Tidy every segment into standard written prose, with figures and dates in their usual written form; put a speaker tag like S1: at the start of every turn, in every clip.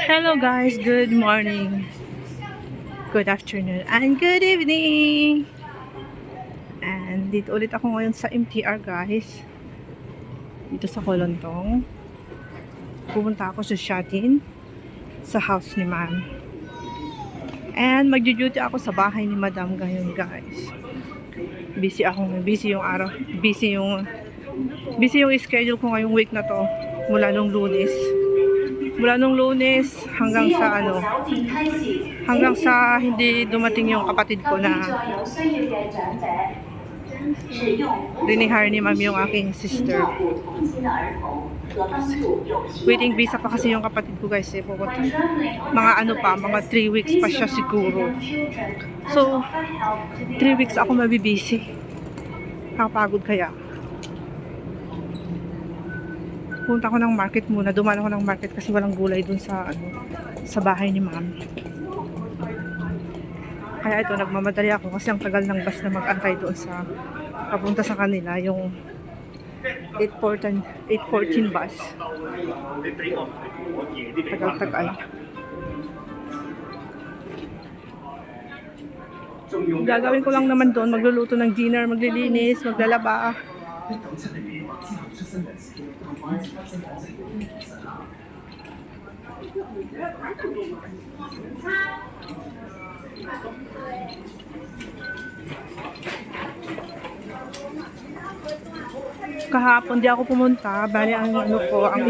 S1: Hello guys, good morning, good afternoon, and good evening. And dito ulit ako ngayon sa MTR guys. Dito sa Kolontong. Pupunta ako sa Shatin, sa house ni ma'am. And magjo-duty ako sa bahay ni madam ngayon guys. Busy yung araw. Busy yung schedule ko ngayong week na to. Mula nung Lunes hanggang sa hindi dumating yung kapatid ko na rinihire ni ma'am yung aking sister. Waiting visa pa kasi yung kapatid ko guys pupunta. Mga 3 weeks pa siya siguro. So 3 weeks ako mabibisi. Nakapagod kaya. Punta ko ng market muna. Dumaan ako ng market kasi walang gulay dun sa bahay ni ma'am. Kaya ito, nagmamadali ako kasi ang tagal ng bus na mag-antay doon sa papunta sa kanila, yung 8:14 bus. Tagal-tagal. Gagawin ko lang naman doon, magluluto ng dinner, maglilinis, maglalaba. Kahapon di ako pumunta, bali ang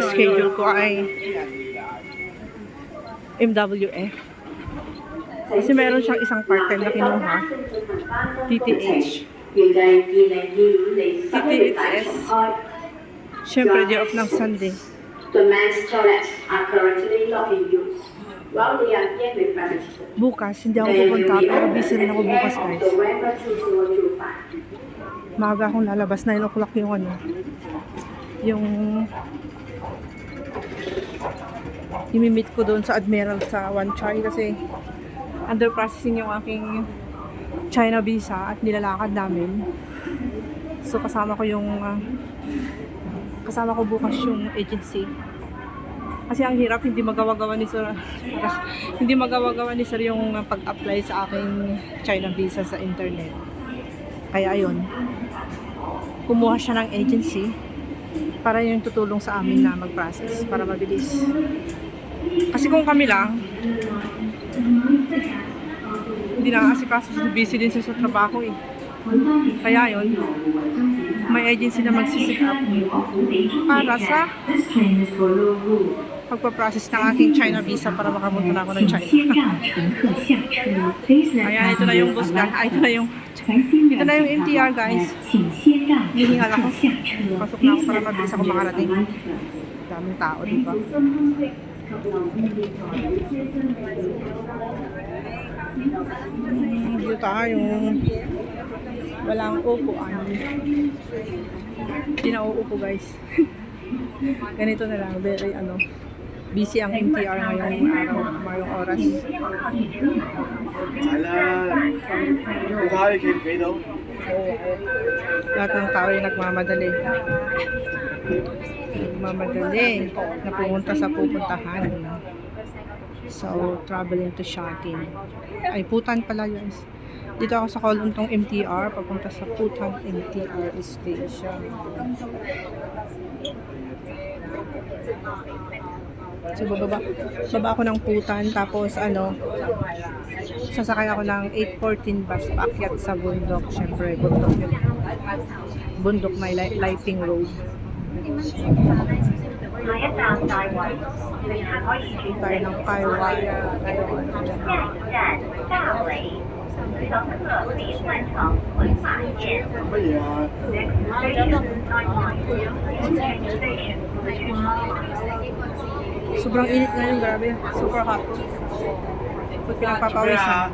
S1: schedule ko ay MWF. Kasi meron siyang isang part-time na kinuha, TTH. TTHS. Siyempre, day off ng Sunday. Bukas, hindi ako pupunta, pero busy rin ako bukas guys. Maaga akong lalabas, 9 o'clock yung imimit ko doon sa Admiral sa One Chai kasi under processing yung aking China visa at nilalakad namin. So kasama ko bukas yung agency. Kasi ang hirap, hindi magawa-gawa ni Sir yung pag-apply sa aking China visa sa internet. Kaya ayun, kumuha siya ng agency para yung tutulong sa amin na mag-process para mabilis. Kasi kung kami lang, hindi nakakasikaso, busy din siya sa trabaho eh. Kaya yun, may agency na magsisit up para sa pagpaprocess ng aking China visa para makapunta na ako ng China. Ayan, ito na yung bus guys. Ito na yung MTR guys. Hihingal ako. Pasok na ako para mabilis ako makarating. Daming tao, diba? Dito tayo. Walang upuan. Hindi na uupo guys. Ganito na lang. Very busy ang MTR ngayong oras. Lahat ng tao ay nagmamadali na pumunta sa pupuntahan. So, traveling to Shatin. Ay, Putan pala yun. Dito ako sa Kolontong MTR, papunta sa Putan MTR station. So, baba ako ng Putan, tapos sasakay ako ng 8:14 bus paakyat sa bundok. Siyempre, bundok yun. Bundok may lighting road. Tayo ng Kaiwai. Sobrang init na yun, grabe. Super hot. Pag pinagpapawisan.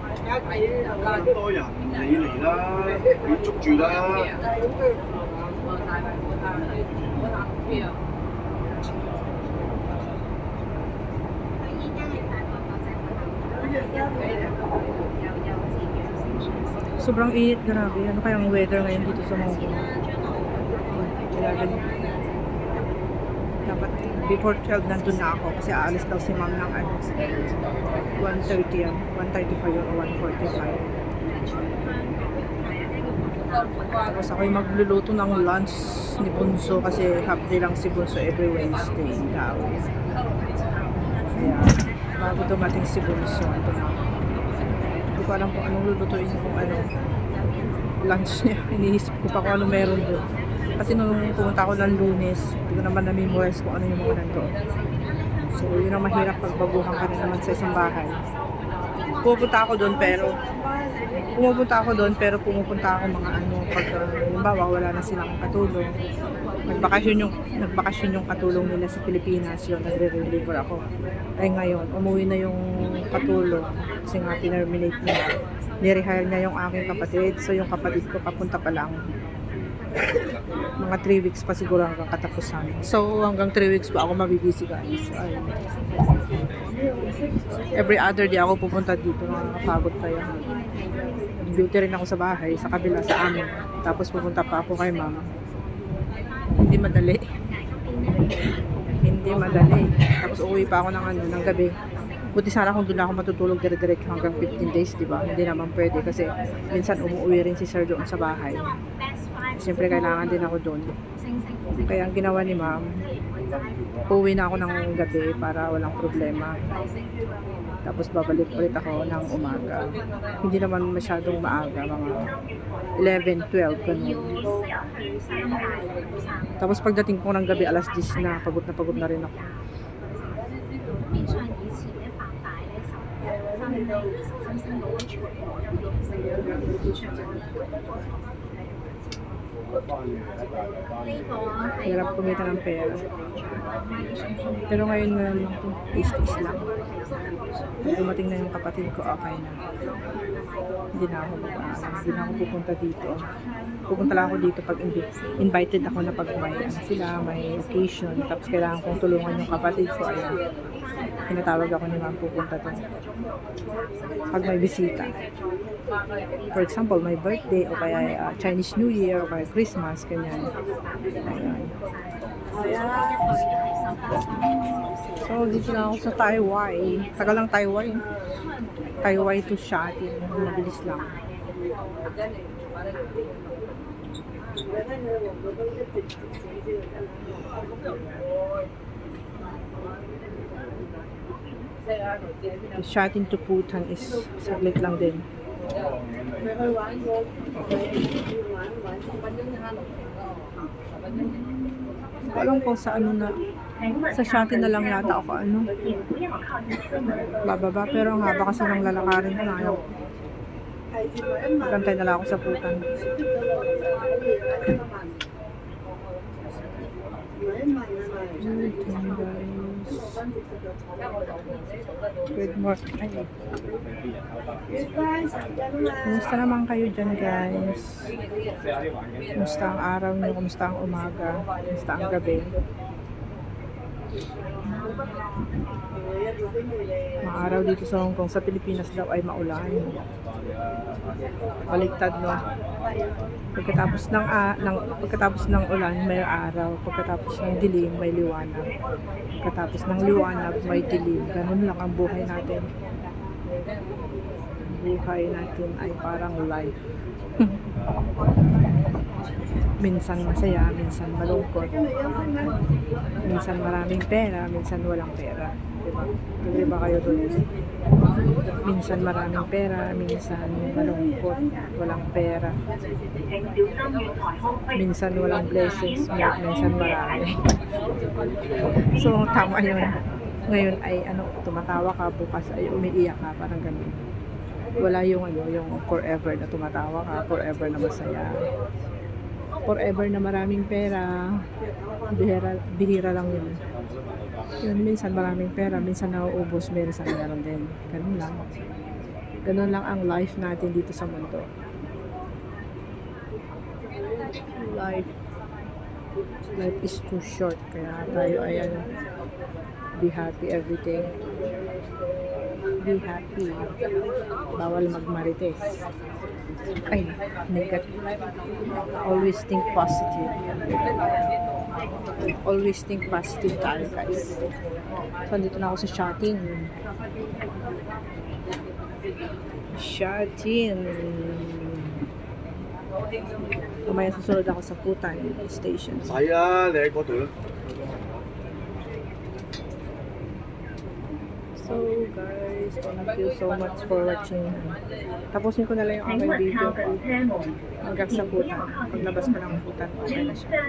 S1: Sobrang init, grabe. Ano kayang weather ngayon dito sa Hong Kong? Dapat before 12 nandun na ako kasi aalis daw si ma'am ng 1:30 yan. 1:30 pa yun o 1:45. Tapos ako yung magluluto ng lunch ni Bunso kasi half day lang si Bunso every Wednesday daw. Kaya bago dumating si Bunso, ito na. Hindi ko alam kung anong lulutuin kung ano lunch niya. Iniisip ko pa kung ano meron doon. Kasi nung pumunta ako ng Lunes, hindi ko naman na-memorize kung ano yung mga nandoon. So, yun ang mahirap pag baguhan ka rin naman sa isang bahay. Pupunta ako doon pero pumupunta ako mga ano, pag halimbawa wala na silang katulong. Nagbakasyon yung katulong nila sa Pilipinas, yun, nagre-reliever ako. Ay ngayon, umuwi na yung katulong kasi nga terminate niya. Nirehire niya yung aking kapatid. So yung kapatid ko papunta pa lang. Mga 3 weeks pa siguro hanggang katapusan. So hanggang 3 weeks pa ako mabibisi guys. Ay. Every other day ako pupunta dito, nakakapagod pa yan. Duty rin ako sa bahay, sa kabila sa amin. Tapos pupunta pa ako kay mama. Hindi madali. Hindi madali. Tapos uuwi pa ako ng gabi. Buti sana kung doon ako matutulog dire-diretso hanggang 15 days, di ba? Hindi naman pwede kasi minsan umuwi rin si Sir doon sa bahay. Siyempre kailangan din ako doon. Kaya ang ginawa ni ma'am, uuwi na ako ng gabi para walang problema. Tapos babalik ulit ako ng umaga. Hindi naman masyadong maaga, mga 11, 12, ganun. Tapos pagdating ko ng gabi, alas 10 na pagod na rin ako. Hirap kumita ng pera. Pero ngayon lang ito, is lang. Pag dumating na yung kapatid ko, okay na. Hindi na ako pupunta dito. Pupunta lang ako dito pag invited ako na pag may occasion. Tapos kailangan kong tulungan yung kapatid ko. Ayun. Pinatawag ako ni ma'am pupunta doon. Pag may bisita. For example, my birthday o kaya Chinese New Year o kaya Christmas, ganyan. Ayan. So, dito na ako sa Taiwan. Tagal lang Taiwan. Taiwan to Shatin. Mabilis lang. The Shatin to Putan is saglit lang din. Alam ko sa ano na sa Shatin na lang yata ako bababa, pero ang haba kasi ng lalakarin ko na ayaw. Magantay na lang ako sa Putan. Good morning. Kumusta naman kayo dyan guys? Kumusta ang araw niyo? Kumusta ang umaga? Kumusta ang gabi? Mga araw dito sa Hong Kong, sa Pilipinas daw ay maulan. Baliktad, no? Pagkatapos ng ulan may araw, pagkatapos ng dilim may liwanag, pagkatapos ng liwanag may dilim. Ganun lang ang buhay natin. Buhay natin ay parang life. Minsan masaya, minsan malungkot, minsan maraming pera, minsan walang pera, diba? Diba kayo doon? Minsan maraming pera, minsan malungkot, walang pera, minsan walang blessings, minsan marami. So tama yun. Ngayon ay tumatawa ka, bukas ay umiiyak ka, parang ganun. Wala yung yung forever na tumatawa ka, forever na masaya, forever na maraming pera. Bihira lang yun. Minsan maraming pera, minsan nauubos, minsan meron din. Ganun lang. Ganun lang ang life natin dito sa mundo. Life is too short, kaya tayo ay be happy everyday. Be happy. Bawal magmarites. Ay, negative. Always think positive. Always think positive tayo, guys. So, andito na ako sa Shatin. Shatin. Mamaya susunod ako sa Putan Station.
S2: Saya 내거든.
S1: So guys, thank you so much for watching. Tapusin ko na lang yung aking video hanggang sa Putan. Paglabas ko ng Putan, okay na siya.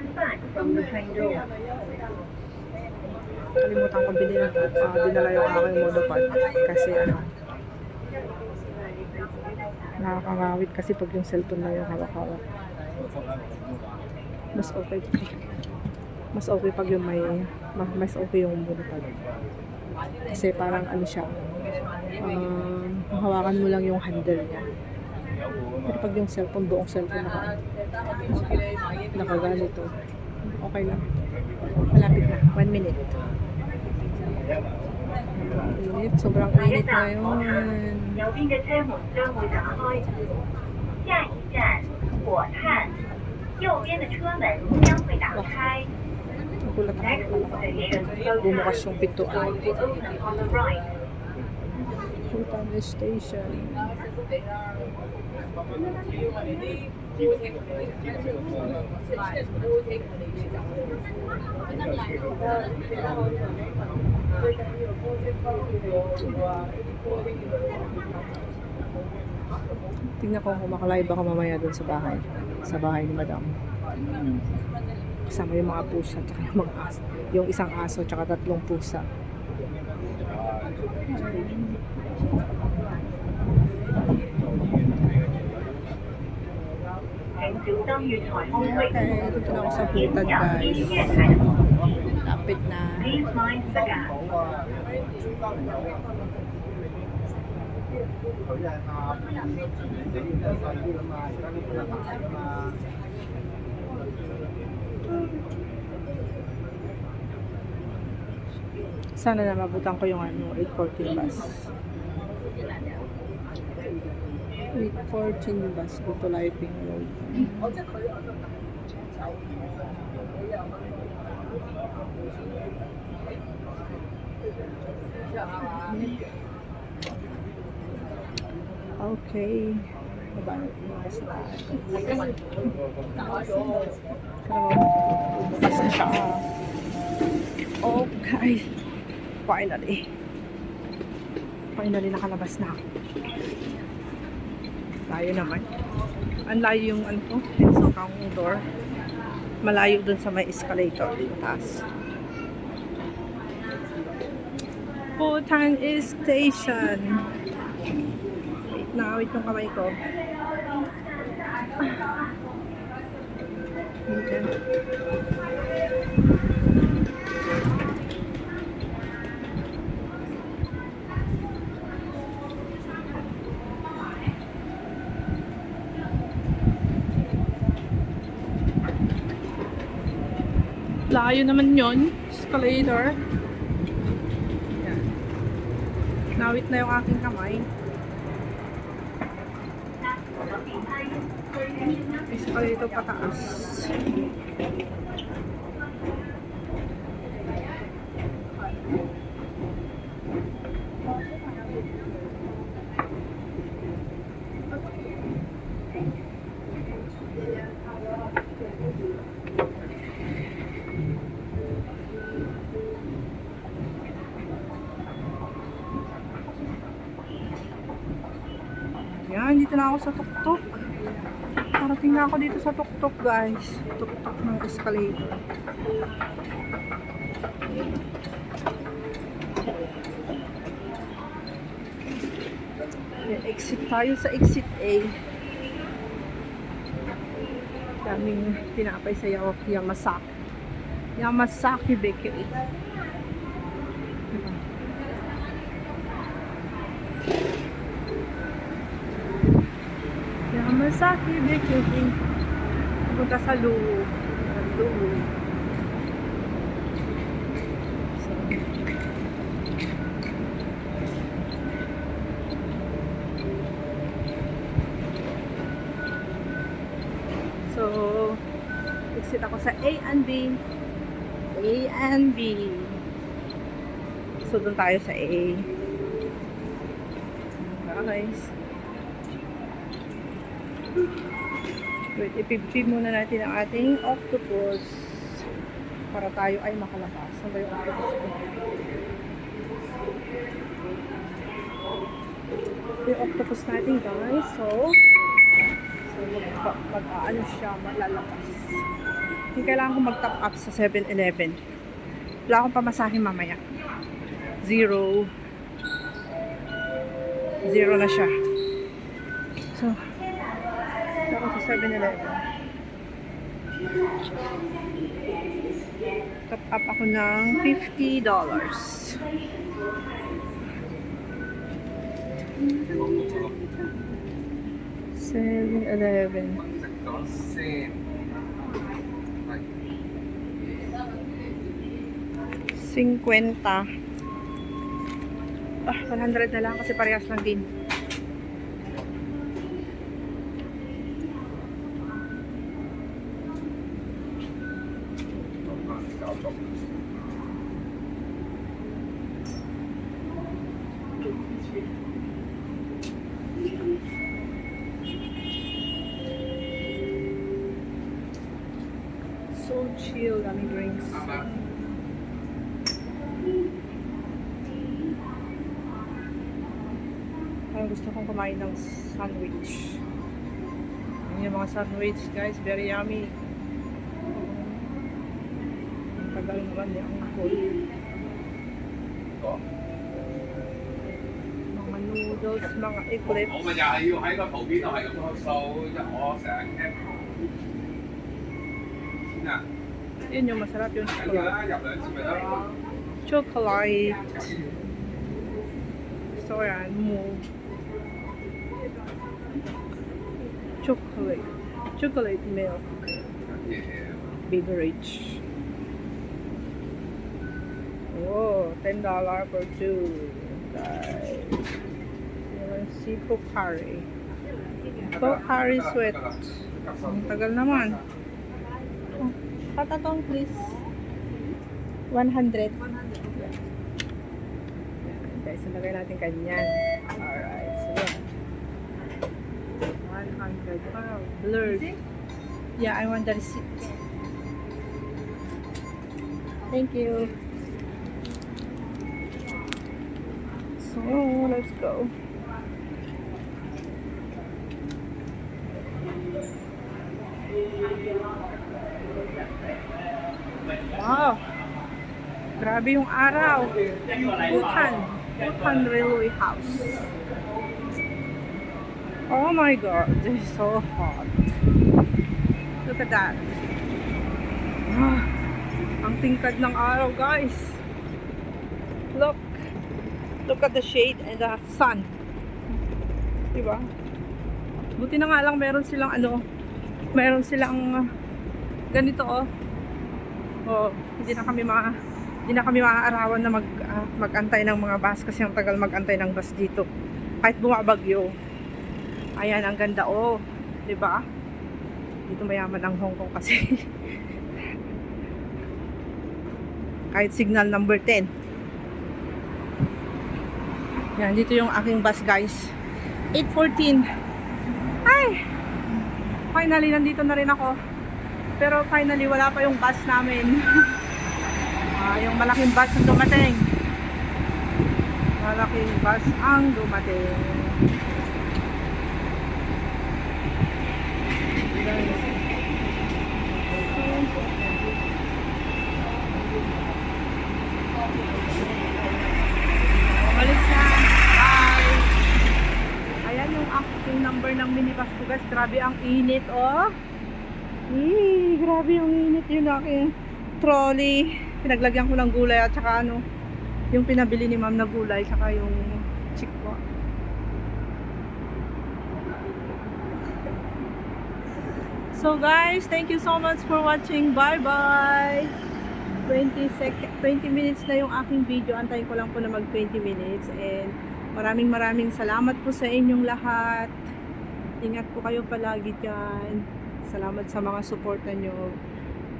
S1: Kalimutan ko dinala yung aking monopod kasi nakakangawit kasi pag yung cellphone na yung hawak-hawak. Mas okay pag yung mas okay yung monopod. Kasi parang siya, hawakan mo lang yung handle niya. Pero pag yung buong cellphone nakaganito, okay lang. Malapit na, 1 minute. Init, sobrang init ngayon.
S3: 有边嘅车門將會打開，下一站火炭，右邊的車門將會打開。
S1: Nagulat ako.
S3: Next station,
S1: Bumukas yung pintuan.
S3: will open on the right.
S1: Putan Station. Tingnan ko kung makalive ako mamaya dun sa bahay. Sa bahay ni Madam. Kasama yung mga pusa at yung mga aso. Yung isang aso at 3 pusa.
S3: 請小心月台空隙，
S1: Dito na ako sa Putan,
S3: 入
S1: guys.
S3: 邊月台嘅同時
S1: Lapit na.，please
S3: mind the gap。
S2: 佢係下邊整得細啲㗎嘛，而家呢個係大㗎嘛。
S1: Sana na mabutan ko yung 814 bus. 814 bus go to Lighting Road. Okay. Baba na bukas na. Bukas na siya. Okay. Finally nakalabas na ako. Layo naman. Ang layo yung Tensokang door. Malayo dun sa may escalator dito taas. Putan Station. Wait yung kamay ko. Okay. Layo naman yon, escalator. Yan. Nawit na yung aking kamay. Escalator pataas. Yan, dito na ako sa tuktok. Parating na ako dito sa tuktok, guys. Tuktok ng escalator. Yan, exit tayo sa exit A. Daming tinapay sa Yamasaki. Yamasaki Bakery. Yamasaki Bakery. Punta sa loob. So, exit ako sa A and B. A and B. So, doon tayo sa A. Guys. Wait, ipipip muna natin ang ating octopus para tayo ay makalabas. Saan ba yung octopus ko? Yung octopus natin, guys. So mag-ano siya, malalabas. Yung kailangan ko mag-top up sa 7-Eleven. Wala akong pamasahe mamaya. Zero na siya. So, ako sa 7-Eleven. Top up ako ng $50. 7-Eleven. 50. 100 na lang kasi parehas lang din. So chill, daming drinks. Parang gusto kong kumain ng sandwich. Yan yung mga sandwich, guys, very yummy. Ang tagal naman niya ang cold. Mga noodles, mga eclipse.
S4: 我咪又係要喺個圖片度係咁去掃，我成日 cap 先啊，
S1: Yun yung masarap yung
S4: 緊要
S1: chocolate.
S4: 啦，入兩次咪得咯。
S1: Chocolate. Gusto ko yan, move. Chocolate. Chocolate milk. Beverage. Oh, $10 for two. Guys. Yung si Pocari. Pocari sweat. Ang tagal naman. Oh, patatong please. 100. Guys, nalagay natin kanyan. Alright, so yeah. 100. Wow, blurred. Yeah, I want the receipt. Thank you. So, let's go. Wow! Grabe yung araw. Bhutan Railway House. Oh my god, this is so hot. Look at that. Ah, ang tingkad ng araw, guys. Look. Look at the shade and the sun. Diba? Buti na nga lang meron silang ganito oh. Oh, hindi na kami maaarawan na mag-antay ng mga bus kasi ang tagal mag-antay ng bus dito. Kahit bumabagyo. Ayan, ang ganda oh. 'Di ba? Dito mayaman ang Hong Kong kasi. Kahit signal number 10. Yan, dito yung aking bus, guys. 8:14. Ay! Finally, nandito na rin ako. Pero finally, wala pa yung bus namin. Yung malaking bus ang dumating. Malaking bus ang dumating. Umalis na. Bye! Ayan yung number ng minibus ko, guys. Grabe ang init, oh. Grabe yung init yun aking trolley. Pinaglagyan ko ng gulay at saka yung pinabili ni ma'am na gulay saka yung chikwa. So guys, thank you so much for watching. Bye bye. 20 minutes na yung aking video. Antayin ko lang po na mag 20 minutes and maraming salamat po sa inyong lahat. Ingat po kayo palagi dyan. Salamat sa mga suporta nyo.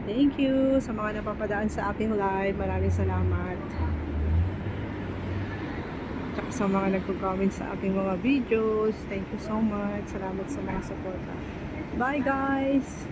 S1: Thank you sa mga napapadaan sa aking live. Maraming salamat. Tsaka sa mga nagko-comment sa aking mga videos. Thank you so much. Salamat sa mga support. Bye guys!